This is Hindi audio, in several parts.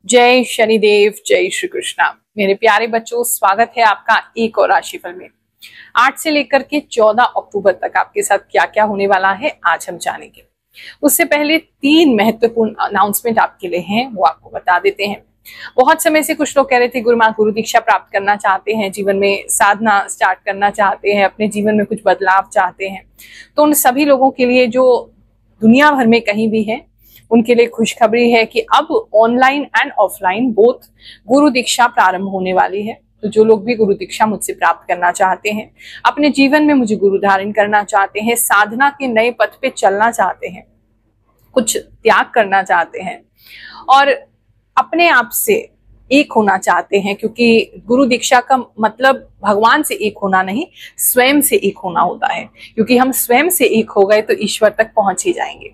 जय शनिदेव, जय श्री कृष्णा। मेरे प्यारे बच्चों, स्वागत है आपका एक और राशिफल में। 8 से लेकर के 14 अक्टूबर तक आपके साथ क्या क्या होने वाला है आज हम जानेंगे। उससे पहले 3 महत्वपूर्ण अनाउंसमेंट आपके लिए हैं, वो आपको बता देते हैं। बहुत समय से कुछ लोग कह रहे थे गुरु दीक्षा प्राप्त करना चाहते हैं, जीवन में साधना स्टार्ट करना चाहते हैं, अपने जीवन में कुछ बदलाव चाहते हैं। तो उन सभी लोगों के लिए जो दुनिया भर में कहीं भी है उनके लिए खुशखबरी है कि अब ऑनलाइन एंड ऑफलाइन बोथ गुरु दीक्षा प्रारंभ होने वाली है। तो जो लोग भी गुरु दीक्षा मुझसे प्राप्त करना चाहते हैं, अपने जीवन में मुझे गुरु धारण करना चाहते हैं, साधना के नए पथ पे चलना चाहते हैं, कुछ त्याग करना चाहते हैं और अपने आप से एक होना चाहते हैं, क्योंकि गुरु दीक्षा का मतलब भगवान से एक होना नहीं, स्वयं से एक होना होता है। क्योंकि हम स्वयं से एक हो गए तो ईश्वर तक पहुंच ही जाएंगे।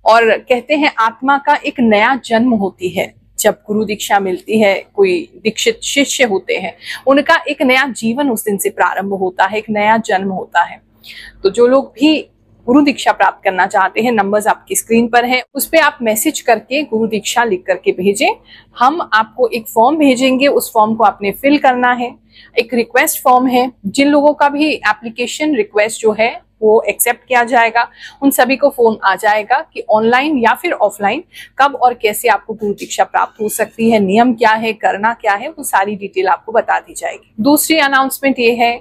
और कहते हैं आत्मा का एक नया जन्म होती है जब गुरु दीक्षा मिलती है। कोई दीक्षित शिष्य होते हैं, उनका एक नया जीवन उस दिन से प्रारंभ होता है, एक नया जन्म होता है। तो जो लोग भी गुरु दीक्षा प्राप्त करना चाहते हैं, नंबर्स आपकी स्क्रीन पर है, उस पे आप मैसेज करके गुरु दीक्षा लिख करके भेजें। हम आपको एक फॉर्म भेजेंगे, उस फॉर्म को आपने फिल करना है। एक रिक्वेस्ट फॉर्म है, जिन लोगों का भी एप्लीकेशन रिक्वेस्ट जो है वो एक्सेप्ट किया जाएगा, उन सभी को फोन आ जाएगा कि ऑनलाइन या फिर ऑफलाइन कब और कैसे आपको गुरु दीक्षा प्राप्त हो सकती है, नियम क्या है, करना क्या है, वो सारी डिटेल आपको बता दी जाएगी। दूसरी अनाउंसमेंट ये है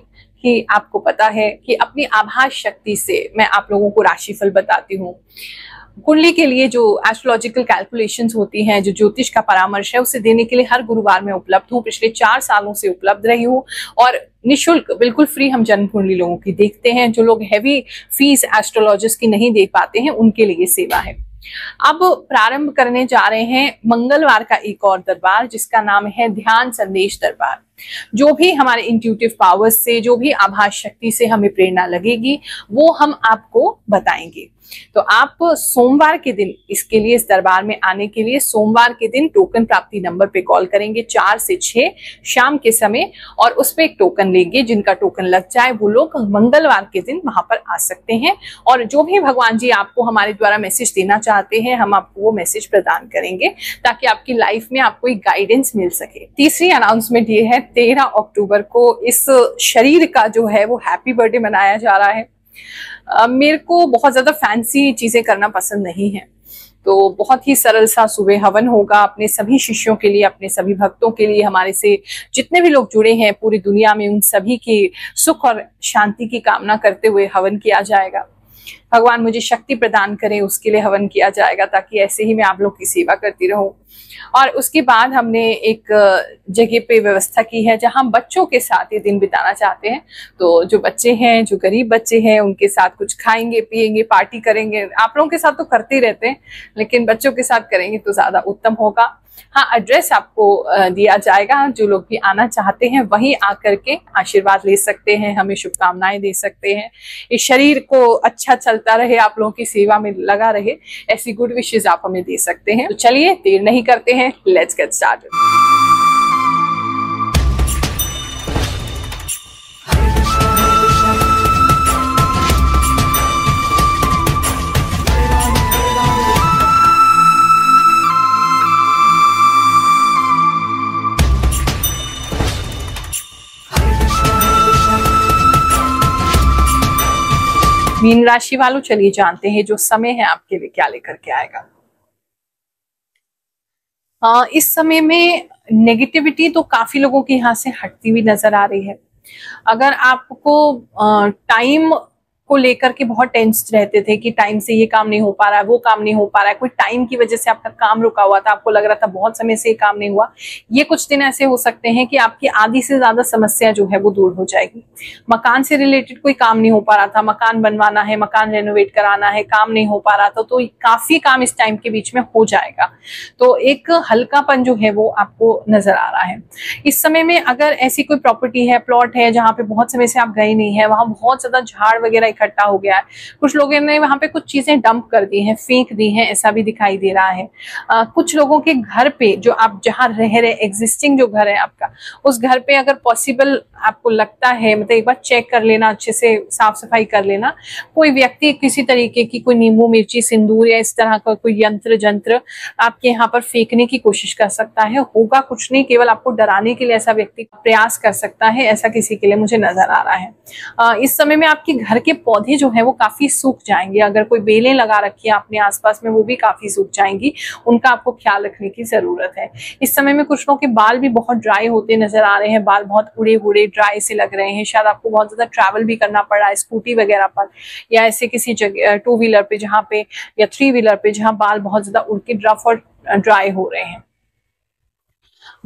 कि आपको पता है कि अपनी आभास शक्ति से मैं आप लोगों को राशिफल बताती हूँ। कुंडली के लिए जो एस्ट्रोलॉजिकल कैलकुलेशंस होती हैं, जो ज्योतिष का परामर्श है, उसे देने के लिए हर गुरुवार में उपलब्ध हूँ। पिछले 4 सालों से उपलब्ध रही हूँ और निःशुल्क बिल्कुल फ्री हम जन्म कुंडली लोगों की देखते हैं। जो लोग हैवी फीस एस्ट्रोलॉजिस्ट की नहीं दे पाते हैं, उनके लिए सेवा है। अब प्रारंभ करने जा रहे हैं मंगलवार का एक और दरबार, जिसका नाम है ध्यान संदेश दरबार। जो भी हमारे इंट्यूटिव पावर्स से, जो भी आभास शक्ति से हमें प्रेरणा लगेगी, वो हम आपको बताएंगे। तो आप सोमवार के दिन इसके लिए, इस दरबार में आने के लिए सोमवार के दिन टोकन प्राप्ति नंबर पे कॉल करेंगे 4 से 6 शाम के समय, और उस पे एक टोकन लेंगे। जिनका टोकन लग जाए वो लोग मंगलवार के दिन वहां पर आ सकते हैं। और जो भी भगवान जी आपको हमारे द्वारा मैसेज देना चाहते हैं, हम आपको वो मैसेज प्रदान करेंगे ताकि आपकी लाइफ में आपको एक गाइडेंस मिल सके। तीसरी अनाउंसमेंट ये है, 13 अक्टूबर को इस शरीर का जो है वो हैप्पी बर्थडे मनाया जा रहा है। मेरे को बहुत ज्यादा फैंसी चीजें करना पसंद नहीं है, तो बहुत ही सरल सा सुबह हवन होगा अपने सभी शिष्यों के लिए, अपने सभी भक्तों के लिए, हमारे से जितने भी लोग जुड़े हैं पूरी दुनिया में, उन सभी की सुख और शांति की कामना करते हुए हवन किया जाएगा। भगवान मुझे शक्ति प्रदान करे, उसके लिए हवन किया जाएगा, ताकि ऐसे ही मैं आप लोग की सेवा करती रहूं। और उसके बाद हमने एक जगह पे व्यवस्था की है जहां बच्चों के साथ ये दिन बिताना चाहते हैं। तो जो बच्चे हैं, जो गरीब बच्चे हैं, उनके साथ कुछ खाएंगे, पिएंगे, पार्टी करेंगे। आप लोगों के साथ तो करते ही रहते हैं, लेकिन बच्चों के साथ करेंगे तो ज्यादा उत्तम होगा। हाँ, एड्रेस आपको दिया जाएगा। जो लोग भी आना चाहते हैं वहीं आकर के आशीर्वाद ले सकते हैं, हमें शुभकामनाएं दे सकते हैं। इस शरीर को अच्छा चलता रहे, आप लोगों की सेवा में लगा रहे, ऐसी गुड विशेष आप हमें दे सकते हैं। तो चलिए देर नहीं करते हैं, लेट्स गेट स्टार्टेड। मीन राशि वालों, चलिए जानते हैं जो समय है आपके लिए क्या लेकर के आएगा। इस समय में नेगेटिविटी तो काफी लोगों के यहाँ से हटती हुई नजर आ रही है। अगर आपको टाइम को लेकर के बहुत टेंस रहते थे कि टाइम से ये काम नहीं हो पा रहा है, वो काम नहीं हो पा रहा है, कोई टाइम की वजह से आपका काम रुका हुआ था, आपको लग रहा था बहुत समय से ये काम नहीं हुआ, ये कुछ दिन ऐसे हो सकते हैं कि आपकी आधी से ज्यादा समस्या जो है वो दूर हो जाएगी। मकान से रिलेटेड कोई काम नहीं हो पा रहा था, मकान बनवाना है, मकान रेनोवेट कराना है, काम नहीं हो पा रहा था, तो काफी काम इस टाइम के बीच में हो जाएगा। तो एक हल्कापन जो है वो आपको नजर आ रहा है इस समय में। अगर ऐसी कोई प्रॉपर्टी है, प्लॉट है, जहाँ पे बहुत समय से आप गए नहीं है, वहां बहुत ज्यादा झाड़ वगैरह इकट्ठा हो गया है, कुछ लोगों ने वहां पे कुछ चीजें डंप कर दी हैं, फेंक दी हैं, ऐसा भी दिखाई दे रहा है। कुछ लोगों के घर पे, जो आप जहां रह रहे, एग्जिस्टिंग जो घर है आपका, उस घर पे अगर पॉसिबल आपको लगता है, मतलब एक बार चेक कर लेना, अच्छे से साफ सफाई कर लेना, कोई व्यक्ति किसी तरीके की कोई नींबू मिर्ची सिंदूर या इस तरह का कोई यंत्र जंत्र आपके यहाँ पर फेंकने की कोशिश कर सकता है। होगा कुछ नहीं, केवल आपको डराने के लिए ऐसा व्यक्ति प्रयास कर सकता है, ऐसा किसी के लिए मुझे नजर आ रहा है। इस समय में आपके घर के पौधे जो है वो काफी सूख जाएंगे, अगर कोई बेलें लगा रखी है अपने आसपास में वो भी काफी सूख जाएंगी, उनका आपको ख्याल रखने की जरूरत है। इस समय में कुछ लोगों के बाल भी बहुत ड्राई होते नजर आ रहे हैं, बाल बहुत उड़े उड़े ड्राई से लग रहे हैं, शायद आपको बहुत ज्यादा ट्रैवल भी करना पड़ रहा है स्कूटी वगैरह पर, या ऐसे किसी जगह 2 व्हीलर पे जहाँ पे, या 3 व्हीलर पे जहाँ बाल बहुत ज्यादा उड़ के रफ और ड्राई हो रहे हैं।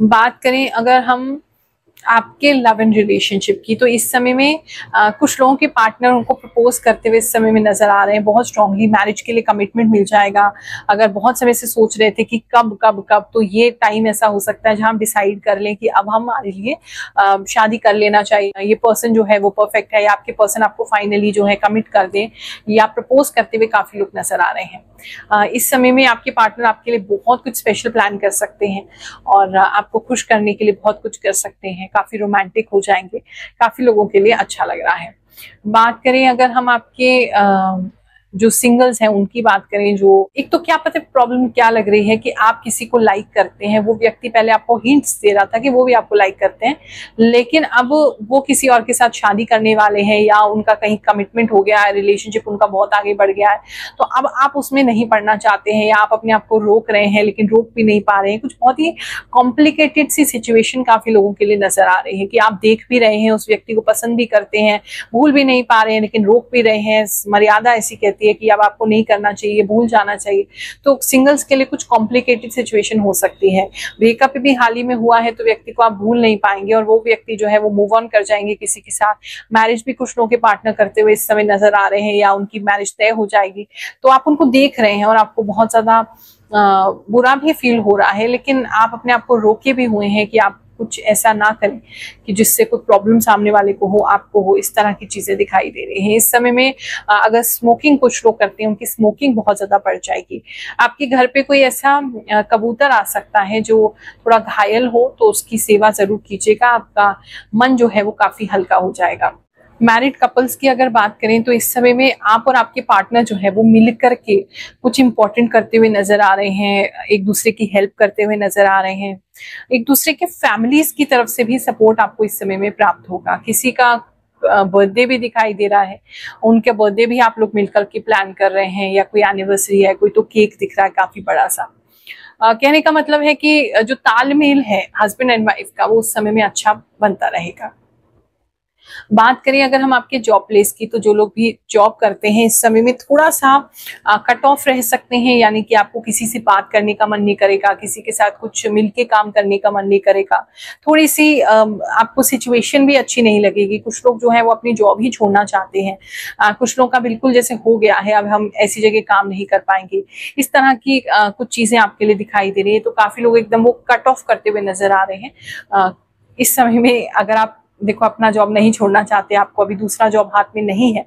बात करें अगर हम आपके लव एंड रिलेशनशिप की, तो इस समय में कुछ लोगों के पार्टनर उनको प्रपोज करते हुए इस समय में नजर आ रहे हैं, बहुत स्ट्रांगली मैरिज के लिए कमिटमेंट मिल जाएगा। अगर बहुत समय से सोच रहे थे कि कब कब कब, तो ये टाइम ऐसा हो सकता है जहां हम डिसाइड कर लें कि अब हमारे लिए शादी कर लेना चाहिए, ये पर्सन जो है वो परफेक्ट है, या आपके पर्सन आपको फाइनली जो है कमिट कर दे, या प्रपोज करते हुए काफी लोग नजर आ रहे हैं। इस समय में आपके पार्टनर आपके लिए बहुत कुछ स्पेशल प्लान कर सकते हैं और आपको खुश करने के लिए बहुत कुछ कर सकते हैं, काफी रोमांटिक हो जाएंगे, काफी लोगों के लिए अच्छा लग रहा है। बात करें अगर हम आपके जो सिंगल्स हैं उनकी बात करें, जो एक तो क्या पता प्रॉब्लम क्या लग रही है कि आप किसी को लाइक करते हैं, वो व्यक्ति पहले आपको हिंट्स दे रहा था कि वो भी आपको लाइक करते हैं, लेकिन अब वो किसी और के साथ शादी करने वाले हैं, या उनका कहीं कमिटमेंट हो गया है, रिलेशनशिप उनका बहुत आगे बढ़ गया है, तो अब आप उसमें नहीं पढ़ना चाहते हैं, या आप अपने आप को रोक रहे हैं लेकिन रोक भी नहीं पा रहे हैं। कुछ बहुत ही कॉम्प्लिकेटेड सी सिचुएशन काफी लोगों के लिए नजर आ रही है कि आप देख भी रहे हैं, उस व्यक्ति को पसंद भी करते हैं, भूल भी नहीं पा रहे हैं, लेकिन रोक भी रहे हैं। मर्यादा ऐसी कहती है कि अब आपको नहीं करना चाहिए, भूल जाना चाहिए। तो सिंगल्स के लिए कुछ कॉम्प्लिकेटेड सिचुएशन हो सकती है। ब्रेकअप भी हाल ही में हुआ है, तो व्यक्ति को आप भूल नहीं पाएंगे और वो व्यक्ति जो है वो मूव ऑन कर जाएंगे किसी के साथ। मैरिज भी कुछ लोगों के पार्टनर करते हुए इस समय नजर आ रहे हैं, या उनकी मैरिज तय हो जाएगी, तो आप उनको देख रहे हैं और आपको बहुत ज्यादा बुरा भी फील हो रहा है, लेकिन आप अपने आप को रोके भी हुए हैं कि आप कुछ ऐसा ना करें कि जिससे कोई प्रॉब्लम सामने वाले को हो, आपको हो। इस तरह की चीजें दिखाई दे रही हैं। इस समय में अगर स्मोकिंग कुछ लोग करते हैं, उनकी स्मोकिंग बहुत ज्यादा बढ़ जाएगी। आपके घर पे कोई ऐसा कबूतर आ सकता है जो थोड़ा घायल हो, तो उसकी सेवा जरूर कीजिएगा, आपका मन जो है वो काफी हल्का हो जाएगा। मैरिड कपल्स की अगर बात करें, तो इस समय में आप और आपके पार्टनर जो है वो मिल करके कुछ इंपॉर्टेंट करते हुए नजर आ रहे हैं, एक दूसरे की हेल्प करते हुए नजर आ रहे हैं। एक दूसरे के फैमिलीज की तरफ से भी सपोर्ट आपको इस समय में प्राप्त होगा। किसी का बर्थडे भी दिखाई दे रहा है, उनके बर्थडे भी आप लोग मिलकर के प्लान कर रहे हैं, या कोई एनिवर्सरी है, कोई तो केक दिख रहा है काफी बड़ा सा। कहने का मतलब है कि जो तालमेल है हस्बैंड एंड वाइफ का, वो उस समय में अच्छा बनता रहेगा। बात करें अगर हम आपके जॉब प्लेस की, तो जो लोग भी जॉब करते हैं इस समय में थोड़ा सा कट ऑफ रह सकते हैं, यानी कि आपको किसी से बात करने का मन नहीं करेगा, किसी के साथ कुछ मिलके काम करने का मन नहीं करेगा, थोड़ी सी आपको सिचुएशन भी अच्छी नहीं लगेगी। कुछ लोग जो है वो अपनी जॉब ही छोड़ना चाहते हैं, कुछ लोग का बिल्कुल जैसे हो गया है, अब हम ऐसी जगह काम नहीं कर पाएंगे, इस तरह की कुछ चीजें आपके लिए दिखाई दे रही है। तो काफी लोग एकदम वो कट ऑफ करते हुए नजर आ रहे हैं। इस समय में अगर आप देखो अपना जॉब नहीं छोड़ना चाहते, आपको अभी दूसरा जॉब हाथ में नहीं है,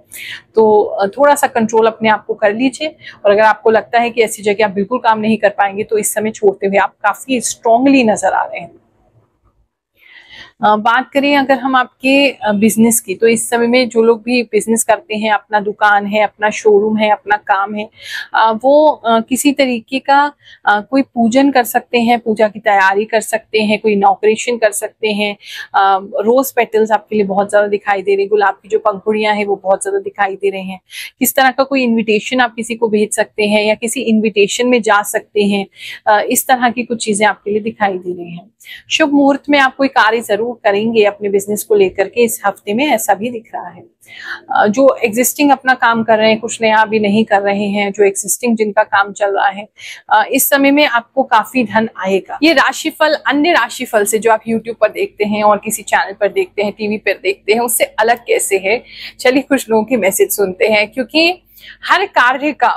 तो थोड़ा सा कंट्रोल अपने आप को कर लीजिए। और अगर आपको लगता है कि ऐसी जगह आप बिल्कुल काम नहीं कर पाएंगे, तो इस समय छोड़ते हुए आप काफी स्ट्रांगली नजर आ रहे हैं। बात करें अगर हम आपके बिजनेस की, तो इस समय में जो लोग भी बिजनेस करते हैं, अपना दुकान है, अपना शोरूम है, अपना काम है, वो किसी तरीके का कोई पूजन कर सकते हैं, पूजा की तैयारी कर सकते हैं, कोई इनॉग्रेशन कर सकते हैं। रोज पेटल्स आपके लिए बहुत ज्यादा दिखाई दे रही, गुलाब की जो पंखुड़ियां हैं वो बहुत ज्यादा दिखाई दे रहे हैं। किस तरह का कोई इन्विटेशन आप किसी को भेज सकते हैं, या किसी इन्विटेशन में जा सकते हैं, इस तरह की कुछ चीजें आपके लिए दिखाई दे रही हैं। शुभ मुहूर्त में आप कोई कार्य जरूर करेंगे अपने बिजनेस को लेकर के इस हफ्ते में, ऐसा भी दिख रहा है। जो एग्जिस्टिंग अपना काम कर रहे हैं, कुछ नया भी नहीं कर रहे हैं, जो एग्जिस्टिंग जिनका काम चल रहा है, इस समय में आपको काफी धन आएगा। ये राशिफल अन्य राशिफल से जो आप यूट्यूब पर देखते हैं और किसी चैनल पर देखते हैं, टीवी पर देखते हैं, उससे अलग कैसे है, चलिए कुछ लोगों के मैसेज सुनते हैं। क्योंकि हर कार्य का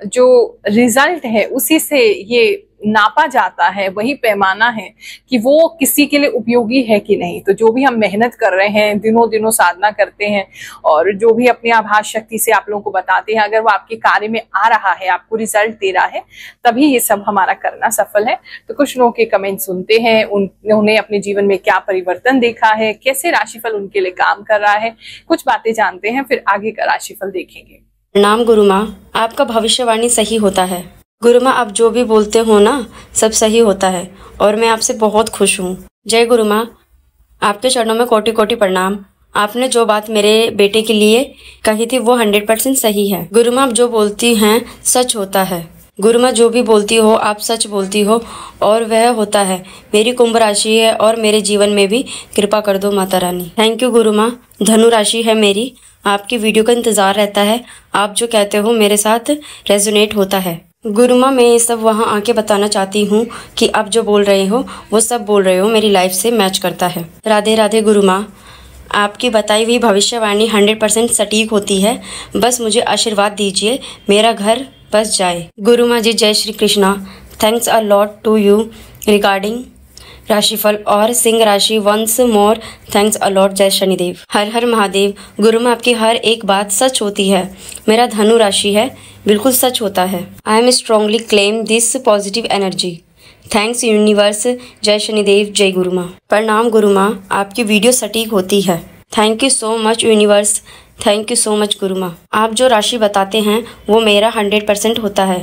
जो रिजल्ट है उसी से ये नापा जाता है, वही पैमाना है कि वो किसी के लिए उपयोगी है कि नहीं। तो जो भी हम मेहनत कर रहे हैं, दिनों दिनों साधना करते हैं और जो भी अपनी आभास शक्ति से आप लोगों को बताते हैं, अगर वो आपके कार्य में आ रहा है, आपको रिजल्ट दे रहा है, तभी ये सब हमारा करना सफल है। तो कुछ लोगों के कमेंट सुनते हैं, उन्होंने अपने जीवन में क्या परिवर्तन देखा है, कैसे राशिफल उनके लिए काम कर रहा है, कुछ बातें जानते हैं, फिर आगे का राशिफल देखेंगे। प्रणाम गुरु माँ, आपका भविष्यवाणी सही होता है। गुरु माँ, आप जो भी बोलते हो ना, सब सही होता है और मैं आपसे बहुत खुश हूँ। जय गुरु माँ, आपके चरणों में कोटि कोटि प्रणाम। आपने जो बात मेरे बेटे के लिए कही थी वो 100% सही है। गुरु माँ, आप जो बोलती हैं सच होता है। गुरु माँ, जो भी बोलती हो आप सच बोलती हो और वह होता है। मेरी कुंभ राशि है और मेरे जीवन में भी कृपा कर दो माता रानी। थैंक यू गुरु माँ। धनु राशि है मेरी। आपकी वीडियो का इंतजार रहता है। आप जो कहते हो मेरे साथ रेजोनेट होता है। गुरु माँ, मैं ये सब वहाँ आके बताना चाहती हूँ कि आप जो बोल रहे हो वो सब बोल रहे हो मेरी लाइफ से मैच करता है। राधे राधे गुरु माँ, आपकी बताई हुई भविष्यवाणी 100% सटीक होती है। बस मुझे आशीर्वाद दीजिए, मेरा घर बस जाए। गुरु माँ जी, जय Shri Krishna. Thanks a lot to you regarding राशिफल और सिंह राशि। Once more thanks a lot. जय शनिदेव। हर हर महादेव। गुरु माँ, आपकी हर एक बात सच होती है। मेरा धनु राशि है, बिल्कुल सच होता है। I am strongly claim this positive energy. Thanks universe. जय शनिदेव। जय गुरु माँ। प्रणाम गुरु माँ, आपकी वीडियो सटीक होती है। Thank you so much universe. Thank you so much गुरु माँ। आप जो राशि बताते हैं वो मेरा 100% होता है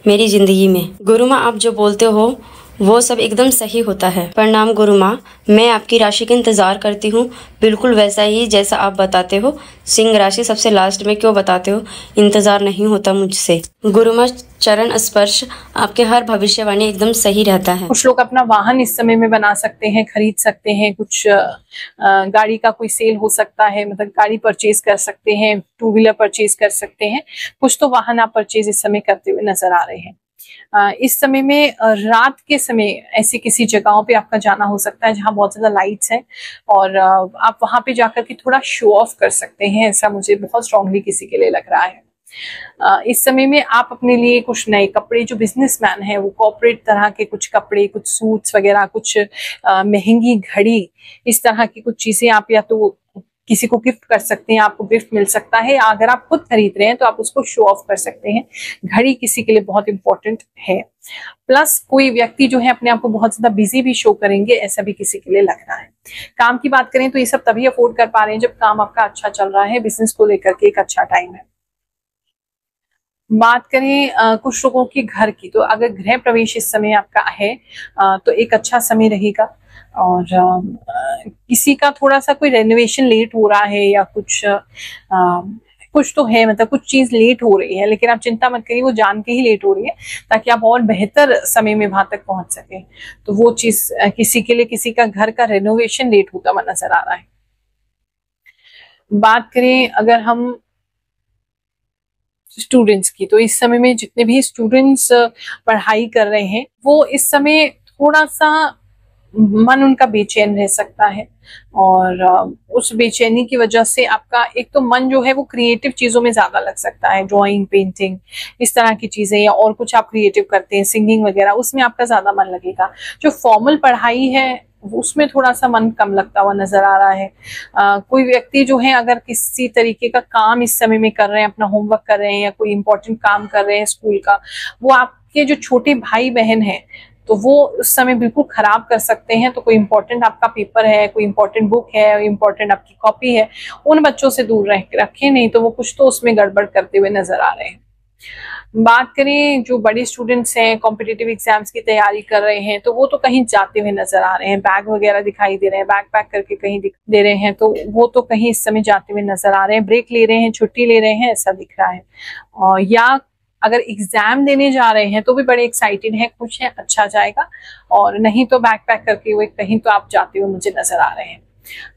मेरी जिंदगी में। गुरु माँ, आप जो बोलते हो वो सब एकदम सही होता है। प्रणाम गुरु माँ, मैं आपकी राशि का इंतजार करती हूँ, बिल्कुल वैसा ही जैसा आप बताते हो। सिंह राशि सबसे लास्ट में क्यों बताते हो? इंतजार नहीं होता मुझसे। गुरु माँ, चरण स्पर्श, आपके हर भविष्यवाणी एकदम सही रहता है। कुछ लोग अपना वाहन इस समय में बना सकते हैं, खरीद सकते हैं। कुछ गाड़ी का कोई सेल हो सकता है, मतलब गाड़ी परचेज कर सकते हैं, टू व्हीलर परचेज कर सकते हैं। कुछ तो वाहन आप परचेज इस समय करते हुए नजर आ रहे हैं। इस समय में रात के समय ऐसी किसी जगहों पे आपका जाना हो सकता है जहां बहुत ज्यादा लाइट्स हैं और आप वहां पे जाकर के थोड़ा शो ऑफ कर सकते हैं। ऐसा मुझे बहुत स्ट्रांगली किसी के लिए लग रहा है। इस समय में आप अपने लिए कुछ नए कपड़े, जो बिजनेसमैन है वो कॉर्पोरेट तरह के कुछ कपड़े, कुछ सूट्स वगैरह, कुछ महंगी घड़ी, इस तरह की कुछ चीजें आप या तो किसी को गिफ्ट कर सकते हैं, आपको गिफ्ट मिल सकता है, या अगर आप खुद खरीद रहे हैं तो आप उसको शो ऑफ कर सकते हैं। घड़ी किसी के लिए बहुत इंपॉर्टेंट है। प्लस कोई व्यक्ति जो है अपने आप को बहुत ज्यादा बिजी भी शो करेंगे, ऐसा भी किसी के लिए लग रहा है। काम की बात करें तो ये सब तभी अफोर्ड कर पा रहे हैं जब काम आपका अच्छा चल रहा है, बिजनेस को लेकर के एक अच्छा टाइम है। बात करें कुछ लोगों के घर की, तो अगर गृह प्रवेश इस समय आपका है तो एक अच्छा समय रहेगा। और किसी का थोड़ा सा कोई रेनोवेशन लेट हो रहा है या कुछ तो है, मतलब कुछ चीज लेट हो रही है, लेकिन आप चिंता मत करिए, वो जान के ही लेट हो रही है ताकि आप और बेहतर समय में वहां तक पहुंच सके। तो वो चीज किसी के लिए, किसी का घर का रेनोवेशन लेट होता हुआ नजर आ रहा है। बात करें अगर हम स्टूडेंट्स की, तो इस समय में जितने भी स्टूडेंट्स पढ़ाई कर रहे हैं वो इस समय थोड़ा सा मन उनका बेचैन रह सकता है और उस बेचैनी की वजह से आपका एक तो मन जो है वो क्रिएटिव चीजों में ज्यादा लग सकता है। ड्राइंग, पेंटिंग, इस तरह की चीजें, या और कुछ आप क्रिएटिव करते हैं, सिंगिंग वगैरह, उसमें आपका ज्यादा मन लगेगा। जो फॉर्मल पढ़ाई है उसमें थोड़ा सा मन कम लगता हुआ नजर आ रहा है। कोई व्यक्ति जो है अगर किसी तरीके का काम इस समय में कर रहे हैं, अपना होमवर्क कर रहे हैं या कोई इंपॉर्टेंट काम कर रहे हैं स्कूल का, वो आपके जो छोटे भाई बहन हैं तो वो उस समय बिल्कुल खराब कर सकते हैं। तो कोई इंपॉर्टेंट आपका पेपर है, कोई इंपॉर्टेंट बुक है, इंपॉर्टेंट आपकी कॉपी है, उन बच्चों से दूर रखें, नहीं तो वो कुछ तो उसमें गड़बड़ करते हुए नजर आ रहे हैं। बात करें जो बड़े स्टूडेंट्स हैं, कॉम्पिटिटिव एग्जाम्स की तैयारी कर रहे हैं, तो वो तो कहीं जाते हुए नजर आ रहे हैं। बैग वगैरह दिखाई दे रहे हैं, बैग पैक करके कहीं दे रहे हैं, तो वो तो कहीं इस समय जाते हुए नजर आ रहे हैं। ब्रेक ले रहे हैं, छुट्टी ले रहे हैं, ऐसा दिख रहा है। या अगर एग्जाम देने जा रहे हैं तो भी बड़े एक्साइटेड हैं, खुश हैं, अच्छा जाएगा। और नहीं तो बैग पैक करके वो कहीं तो आप जाते हुए मुझे नजर आ रहे हैं।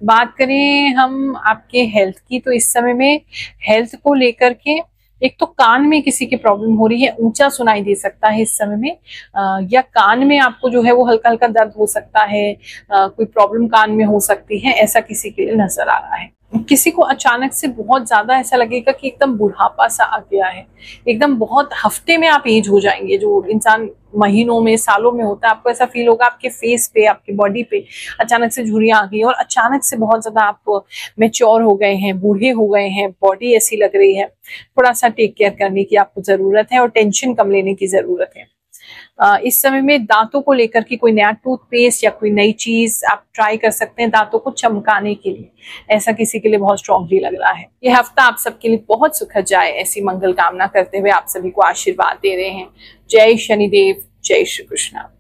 बात करें हम आपके हेल्थ की, तो इस समय में हेल्थ को लेकर के एक तो कान में किसी की प्रॉब्लम हो रही है, ऊंचा सुनाई दे सकता है इस समय में, या कान में आपको जो है वो हल्का हल्का दर्द हो सकता है, कोई प्रॉब्लम कान में हो सकती है, ऐसा किसी के लिए नजर आ रहा है। किसी को अचानक से बहुत ज्यादा ऐसा लगेगा कि एकदम बुढ़ापा सा आ गया है, एकदम बहुत हफ्ते में आप एज हो जाएंगे। जो इंसान महीनों में सालों में होता है, आपको ऐसा फील होगा आपके फेस पे, आपकी बॉडी पे अचानक से झुर्रियां आ गई और अचानक से बहुत ज्यादा आप मैच्योर हो गए हैं, बूढ़े हो गए हैं, बॉडी ऐसी लग रही है। थोड़ा सा टेक केयर करने की आपको जरूरत है और टेंशन कम लेने की जरूरत है। इस समय में दांतों को लेकर के कोई नया टूथपेस्ट या कोई नई चीज आप ट्राई कर सकते हैं दांतों को चमकाने के लिए। ऐसा किसी के लिए बहुत स्ट्रांगली लग रहा है। यह हफ्ता आप सबके लिए बहुत सुखद जाए, ऐसी मंगल कामना करते हुए आप सभी को आशीर्वाद दे रहे हैं। जय शनिदेव, जय श्री कृष्ण।